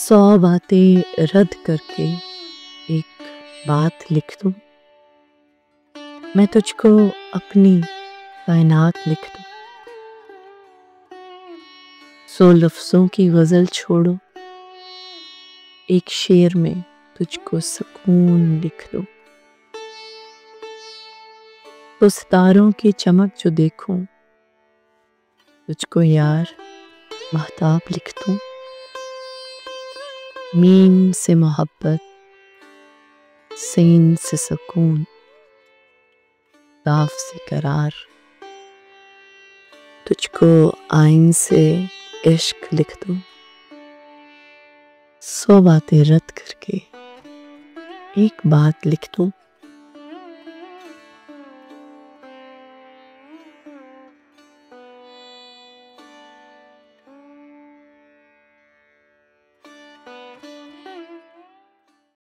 100 बातें रद्द करके एक बात लिख दूं। मैं तुझको अपनी कायनात लिख दूं। 100 लफ्जों की गजल छोड़ो, एक शेर में तुझको सुकून लिख दूं। तो सितारों की चमक जो देखूं, तुझको यार महताब लिख दूं। मीम से मोहब्बत, सीन से सुकून, काफ से करार, तुझको आइन से इश्क लिख दूं। 100 बातें रद्द करके एक बात लिख दूं।